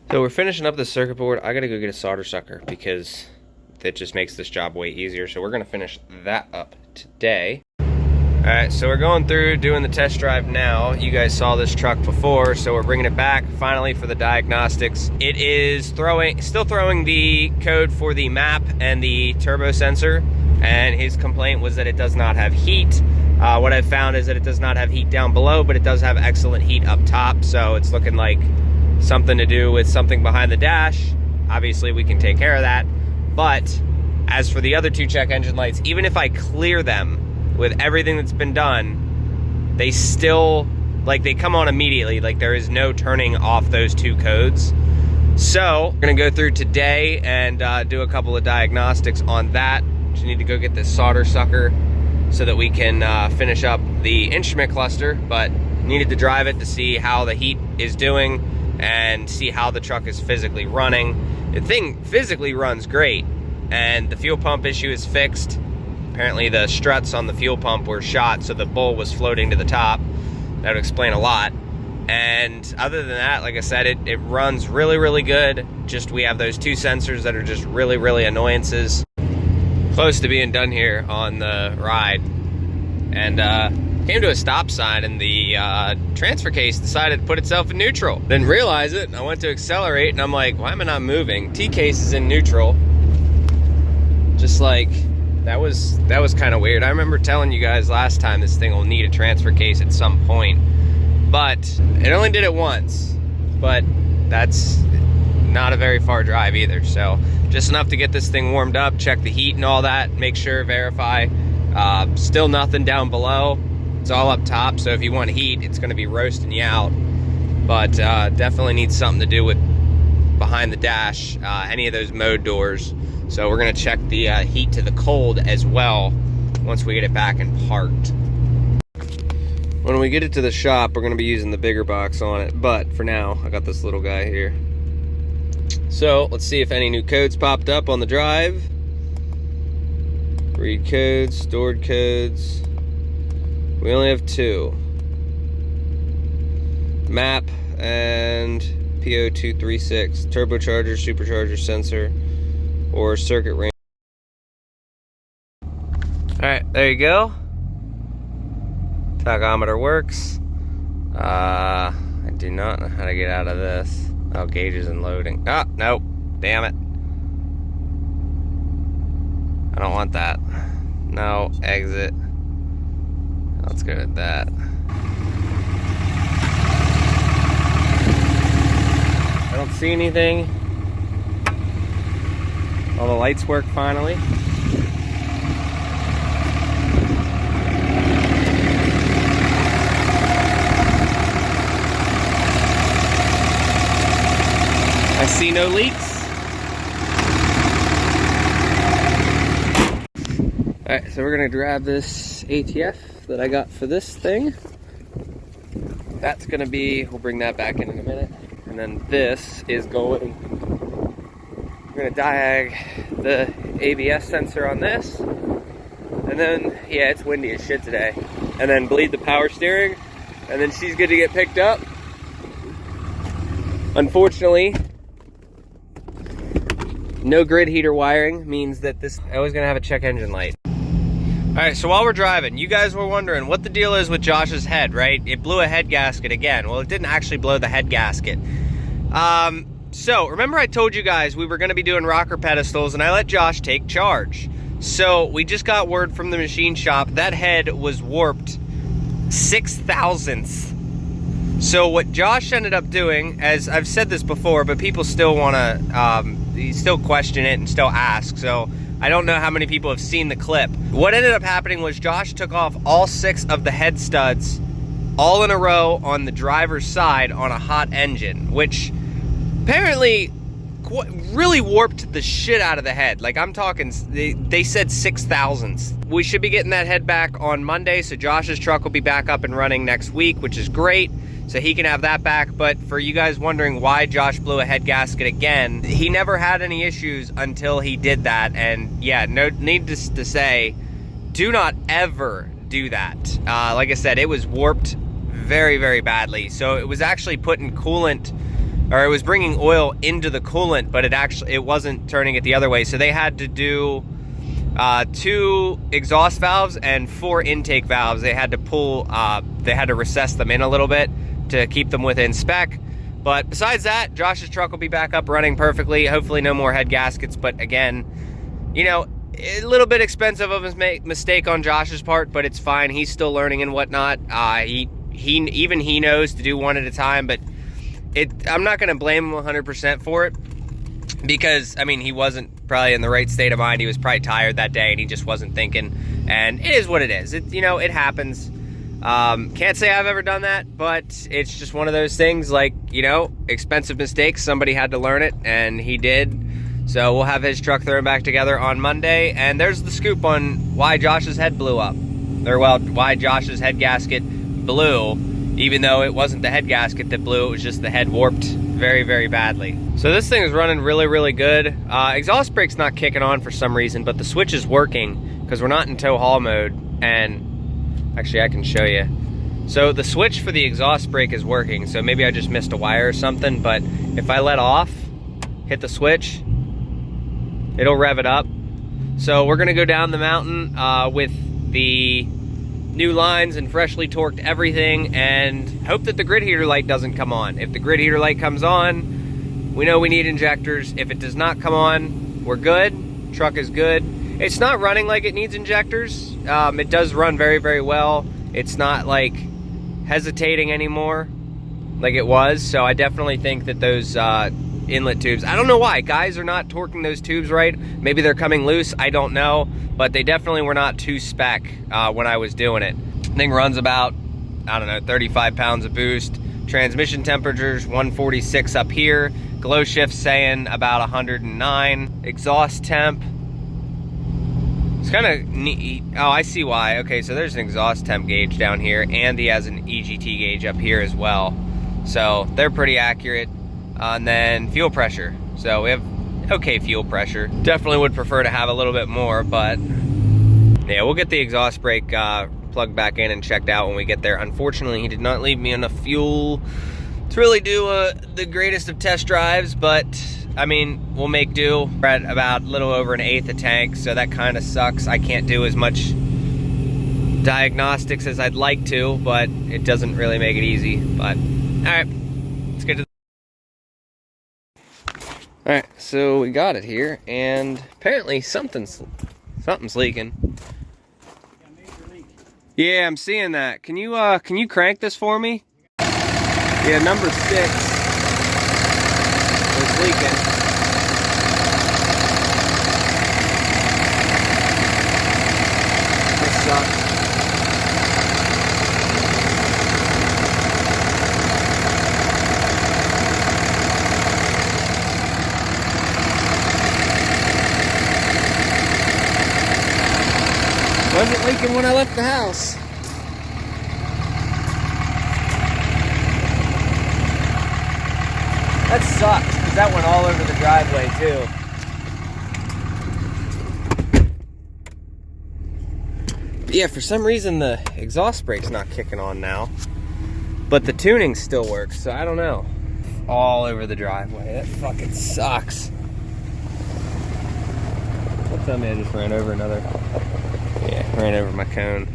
So we're finishing up the circuit board. I gotta go get a solder sucker because that just makes this job way easier. So we're gonna finish that up today. All right, so we're going through doing the test drive now. You guys saw this truck before, so we're bringing it back finally for the diagnostics. It is still throwing the code for the map and the turbo sensor, and his complaint was that it does not have heat. What I've found is that it does not have heat down below, but it does have excellent heat up top, so it's looking like something to do with something behind the dash. Obviously, we can take care of that. But as for the other two check engine lights, even if I clear them with everything that's been done, they still, like, they come on immediately. Like, there is no turning off those two codes. So we're gonna go through today and do a couple of diagnostics on that. Just need to go get this solder sucker so that we can finish up the instrument cluster, but needed to drive it to see how the heat is doing and see how the truck is physically running. The thing physically runs great, and the fuel pump issue is fixed. Apparently the struts on the fuel pump were shot, so the bowl was floating to the top. That would explain a lot. And other than that, like I said, it runs really, really good. Just we have those two sensors that are just really, really annoyances. Close to being done here on the ride. And came to a stop sign, and the transfer case decided to put itself in neutral. Didn't realize it, and I went to accelerate, and I'm like, why am I not moving? T-case is in neutral. Just like, that was kind of weird. I remember telling you guys last time this thing will need a transfer case at some point, but it only did it once. But that's not a very far drive either, so just enough to get this thing warmed up, check the heat and all that, make sure, verify. Still nothing down below. It's all up top, so if you want heat, it's going to be roasting you out. But definitely needs something to do with behind the dash, any of those mode doors. So we're going to check the heat to the cold as well once we get it back and parked. When we get it to the shop, we're going to be using the bigger box on it, but for now, I got this little guy here. So let's see if any new codes popped up on the drive. Read codes, stored codes. We only have two. Map and PO236, turbocharger, supercharger sensor, or circuit range. Alright, there you go. Tachometer works. I do not know how to get out of this. Oh, gauges and loading. Ah, nope. Damn it. I don't want that. No, exit. Let's go with that. I don't see anything. All the lights work finally. I see no leaks. Alright, so we're gonna grab this ATF that I got for this thing. That's gonna be, we'll bring that back in a minute. And then this is going, we're gonna diag the ABS sensor on this. And then, yeah, it's windy as shit today. And then bleed the power steering. And then she's good to get picked up. Unfortunately, no grid heater wiring means that this, I was gonna have a check engine light. All right, so while we're driving, you guys were wondering what the deal is with Josh's head, right? It blew a head gasket again. Well, it didn't actually blow the head gasket. So remember I told you guys we were gonna be doing rocker pedestals, and I let Josh take charge. So we just got word from the machine shop that head was warped 6/1000ths. So what Josh ended up doing, as I've said this before, but people still wanna, still question it and still ask, so I don't know how many people have seen the clip. What ended up happening was Josh took off all 6 of the head studs all in a row on the driver's side on a hot engine, which apparently really warped the shit out of the head. Like, I'm talking, they said 6/1000ths. We should be getting that head back on Monday, so Josh's truck will be back up and running next week, which is great. So he can have that back. But for you guys wondering why Josh blew a head gasket again, he never had any issues until he did that. And yeah, no need to say, do not ever do that. Like I said, it was warped very, very badly. So it was actually putting coolant or it was bringing oil into the coolant, but it wasn't turning it the other way. So they had to do 2 exhaust valves and 4 intake valves. They had to they had to recess them in a little bit to keep them within spec. But besides that, Josh's truck will be back up running perfectly. Hopefully no more head gaskets, but again, you know, a little bit expensive of a mistake on Josh's part, but it's fine. He's still learning and whatnot. He knows to do one at a time, but I'm not going to blame him 100% for it, because, I mean, he wasn't probably in the right state of mind. He was probably tired that day, and he just wasn't thinking, and it is what it is. You know, it happens. Can't say I've ever done that, but it's just one of those things, like, you know, expensive mistakes. Somebody had to learn it, and he did. So we'll have his truck thrown back together on Monday, and there's the scoop on why Josh's head blew up. Or, well, why Josh's head gasket blew, even though it wasn't the head gasket that blew, it was just the head warped very, very badly. So this thing is running really, really good. Exhaust brake's not kicking on for some reason, but the switch is working because we're not in tow haul mode. And actually, I can show you. So the switch for the exhaust brake is working, so maybe I just missed a wire or something, but if I let off, hit the switch, it'll rev it up. So we're gonna go down the mountain with the new lines and freshly torqued everything, and hope that the grid heater light doesn't come on. If the grid heater light comes on, we know we need injectors. If it does not come on, we're good. Truck is good. It's not running like it needs injectors. It does run very, very well. It's not like hesitating anymore like it was. So I definitely think that those inlet tubes, I don't know why guys are not torquing those tubes right. Maybe they're coming loose, I don't know, but they definitely were not to spec when I was doing it. Thing runs about, I don't know, 35 pounds of boost. Transmission temperatures 146 up here. Glow shift saying about 109. Exhaust temp, it's kind of neat. Oh, I see why. Okay, so there's an exhaust temp gauge down here, and he has an EGT gauge up here as well. So they're pretty accurate. And then fuel pressure. So we have okay fuel pressure. Definitely would prefer to have a little bit more, but yeah, we'll get the exhaust brake plugged back in and checked out when we get there. Unfortunately, he did not leave me enough fuel to really do the greatest of test drives, but I mean, we'll make do. We're at about a little over 1/8 a tank, so that kind of sucks. I can't do as much diagnostics as I'd like to, but it doesn't really make it easy. But all right, let's get to all right, so we got it here, and apparently something's leaking. Yeah, I'm seeing that. Can you crank this for me? Yeah, number 6 is leaking. This sucks. Wasn't leaking when I left the house. That sucks, because that went all over the driveway too. But yeah, for some reason the exhaust brake's not kicking on now, but the tuning still works, so I don't know. All over the driveway. That fucking sucks. Don't tell me I just ran over another. Yeah, ran over my cone.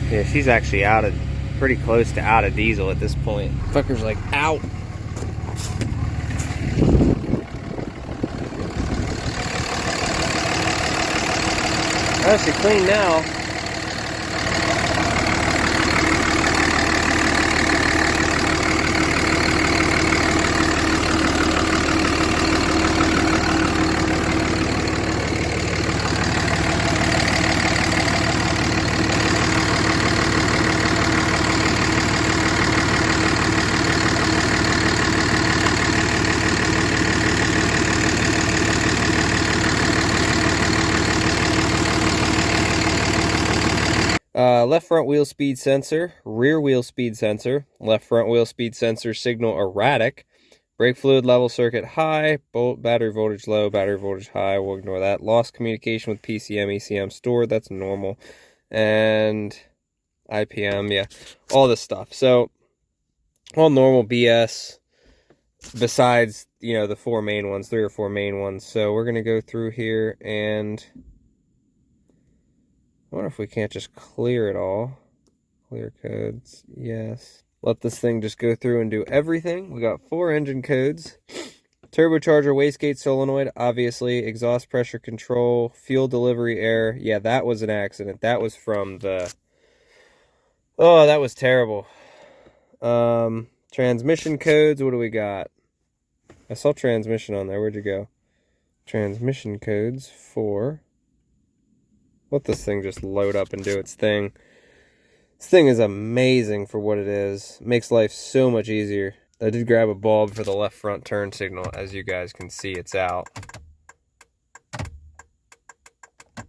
Yeah, she's actually pretty close to out of diesel at this point. Fucker's like out. Oh, she's clean now. Left front wheel speed sensor, rear wheel speed sensor, left front wheel speed sensor signal erratic, Brake fluid level circuit high, battery voltage low, battery voltage high. We'll ignore that. Lost communication with PCM, ECM stored. That's normal. And IPM, yeah, all this stuff. So all normal BS besides, you know, the 4 main ones, 3 or 4 main ones. So we're going to go through here and I wonder if we can't just clear it all. Clear codes, yes. Let this thing just go through and do everything. We got 4 engine codes. Turbocharger, wastegate solenoid, obviously. Exhaust pressure control, fuel delivery error. Yeah, that was an accident. That was from the... Oh, that was terrible. Transmission codes, what do we got? I saw transmission on there. Where'd you go? Transmission codes for... Let this thing just load up and do its thing. This thing is amazing for what it is. It makes life so much easier. I did grab a bulb for the left front turn signal. As you guys can see, it's out.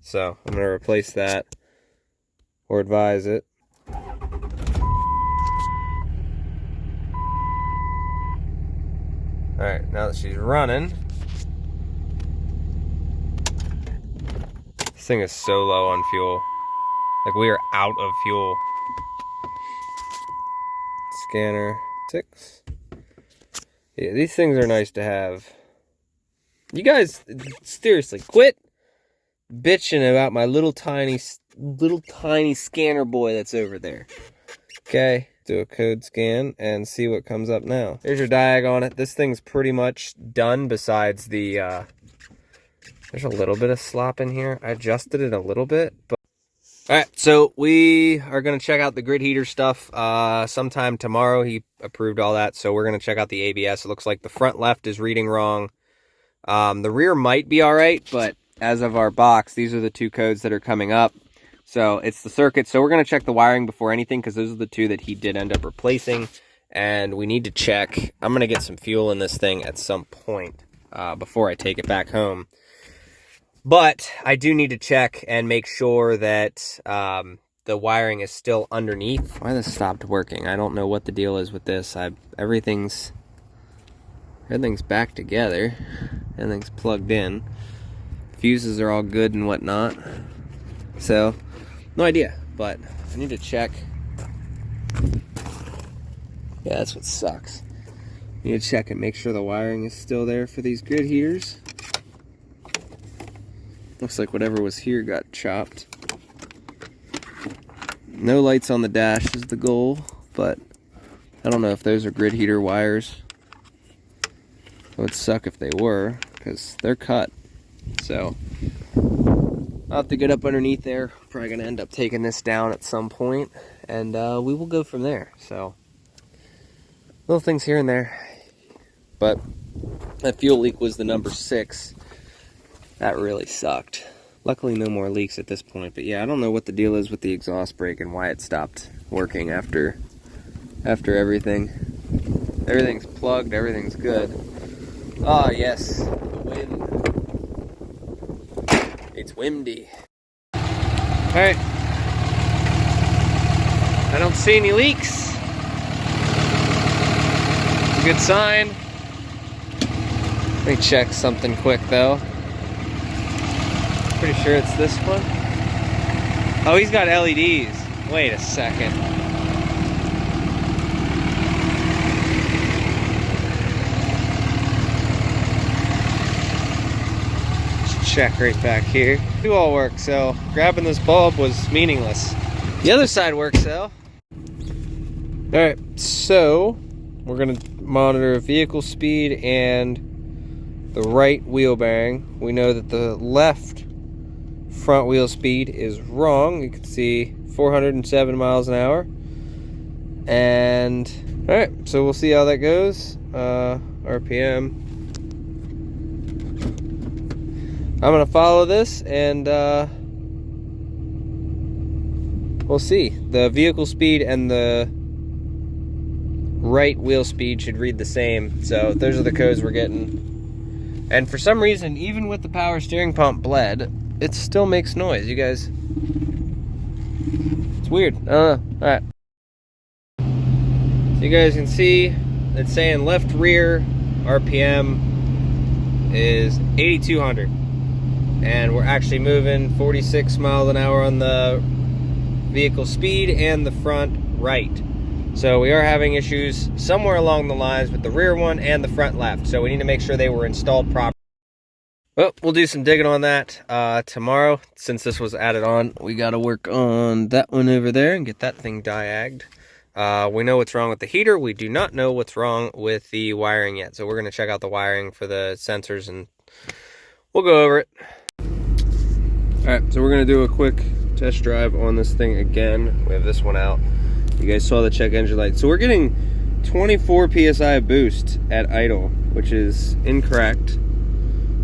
So I'm going to replace that or advise it. Alright, now that she's running. This thing is so low on fuel. Like, we are out of fuel. Scanner 6. Yeah, these things are nice to have. You guys, seriously, quit bitching about my little tiny scanner boy that's over there. Okay, do a code scan and see what comes up now. There's your diag on it. This thing's pretty much done besides the, there's a little bit of slop in here. I adjusted it a little bit, but... Alright, so we are going to check out the grid heater stuff sometime tomorrow. He approved all that, so we're going to check out the ABS. It looks like the front left is reading wrong. The rear might be alright, but as of our box, these are the 2 codes that are coming up. So it's the circuit. So we're going to check the wiring before anything, because those are the 2 that he did end up replacing. And we need to check. I'm going to get some fuel in this thing at some point before I take it back home. But I do need to check and make sure that the wiring is still underneath. Why this stopped working? I don't know what the deal is with this. Everything's back together. Everything's plugged in. Fuses are all good and whatnot. So, no idea. But I need to check. Yeah, that's what sucks. I need to check and make sure the wiring is still there for these grid heaters. Looks like whatever was here got chopped. No lights on the dash is the goal, but I don't know if those are grid heater wires. It would suck if they were, because they're cut. So I'll have to get up underneath there. Probably going to end up taking this down at some point, and we will go from there. So little things here and there. But that fuel leak was the number 6. That really sucked. Luckily no more leaks at this point, but yeah, I don't know what the deal is with the exhaust brake and why it stopped working after everything. Everything's plugged, everything's good. Ah, yes, the wind. It's windy. Alright. I don't see any leaks. It's a good sign. Let me check something quick though. Pretty sure it's this one. Oh, he's got LEDs. Wait a second. Let's check right back here. Do all work, so grabbing this bulb was meaningless. The other side works though. Alright, so we're gonna monitor vehicle speed and the right wheel bearing. We know that the left front wheel speed is wrong. You can see 407 miles an hour. And all right, so we'll see how that goes. RPM. I'm gonna follow this and we'll see. The vehicle speed and the right wheel speed should read the same. So those are the codes we're getting. And for some reason, even with the power steering pump bled, it still makes noise, you guys. It's weird. Alright. So you guys can see it's saying left rear RPM is 8,200. And we're actually moving 46 miles an hour on the vehicle speed and the front right. So we are having issues somewhere along the lines with the rear one and the front left. So we need to make sure they were installed properly. Well, we'll do some digging on that tomorrow. Since this was added on, we got to work on that one over there and get that thing diagged. We know what's wrong with the heater. We do not know what's wrong with the wiring yet. So we're going to check out the wiring for the sensors and we'll go over it. All right, so we're going to do a quick test drive on this thing again. We have this one out. You guys saw the check engine light. So we're getting 24 PSI boost at idle, which is incorrect.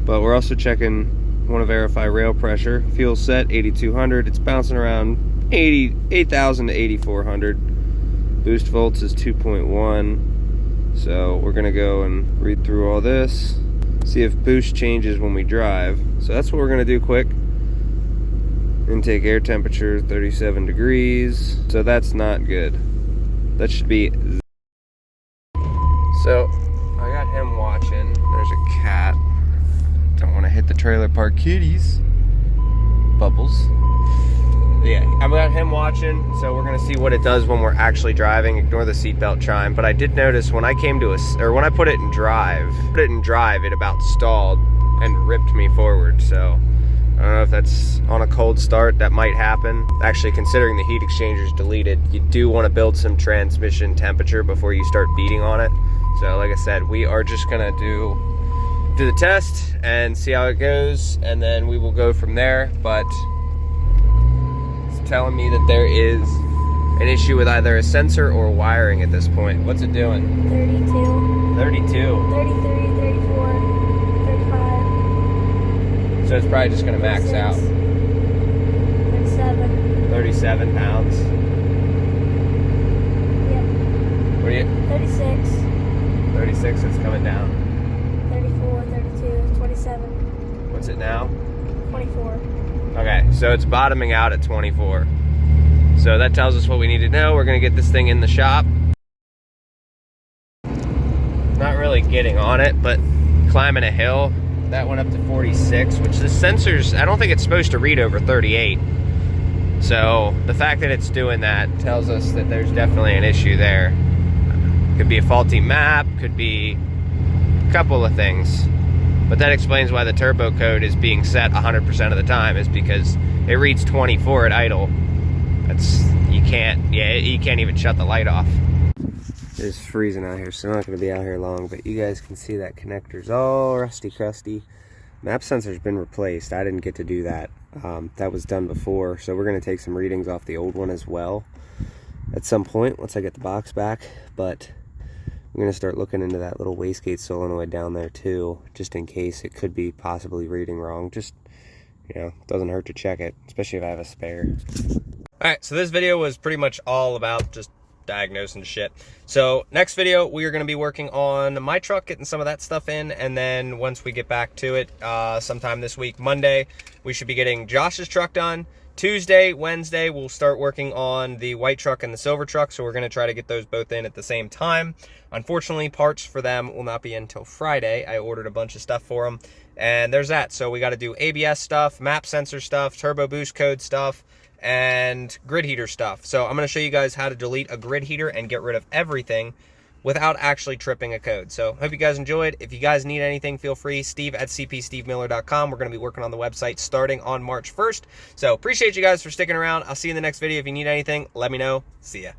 But we're also checking, want to verify rail pressure. Fuel set 8,200. It's bouncing around 8,000 to 8,400. Boost volts is 2.1. So we're gonna go and read through all this, see if boost changes when we drive. So that's what we're gonna do quick. Intake air temperature 37 degrees. So that's not good. That should be. So I got him watching. There's a cat. Don't want to hit the trailer park kitties. Bubbles. Yeah, I've got him watching, so we're gonna see what it does when we're actually driving. Ignore the seatbelt chime. But I did notice when I came to when I put it in drive, it about stalled and ripped me forward. So I don't know if that's on a cold start. That might happen. Actually, considering the heat exchanger is deleted, you do want to build some transmission temperature before you start beating on it. So like I said, we are just gonna do the test and see how it goes, and then we will go from there. But it's telling me that there is an issue with either a sensor or wiring at this point. What's it doing? 32. 32. 33, 34, 35. So it's probably just gonna max 36, out. 37. 37 pounds. Yep. What are you? 36. 36, it's coming down. 34, 32, 27. What's it now? 24. Okay, so it's bottoming out at 24. So that tells us what we need to know. We're gonna get this thing in the shop. Not really getting on it, but climbing a hill. That went up to 46, which the sensors, I don't think it's supposed to read over 38. So the fact that it's doing that tells us that there's definitely an issue there. Could be a faulty map, could be a couple of things. But that explains why the turbo code is being set 100% of the time, is because it reads 24 at idle. You can't even shut the light off. It's freezing out here, so I'm not gonna be out here long, but you guys can see that connector's all rusty crusty. Map sensor's been replaced. I didn't get to do that. That was done before, so we're gonna take some readings off the old one as well at some point once I get the box back. But I'm gonna start looking into that little wastegate solenoid down there too, just in case it could be possibly reading wrong. Just, you know, doesn't hurt to check it, especially if I have a spare. All right, so this video was pretty much all about just diagnosing shit. So next video, we are going to be working on my truck, getting some of that stuff in, and then once we get back to it, sometime this week, Monday, we should be getting Josh's truck done. Tuesday, Wednesday, we'll start working on the white truck and the silver truck, so we're going to try to get those both in at the same time. Unfortunately, parts for them will not be in until Friday. I ordered a bunch of stuff for them, and there's that. So we got to do ABS stuff, map sensor stuff, turbo boost code stuff, and grid heater stuff. So I'm going to show you guys how to delete a grid heater and get rid of everything without actually tripping a code. So hope you guys enjoyed. If you guys need anything, feel free. Steve@cpstevemiller.com. We're going to be working on the website starting on March 1st. So appreciate you guys for sticking around. I'll see you in the next video. If you need anything, let me know. See ya.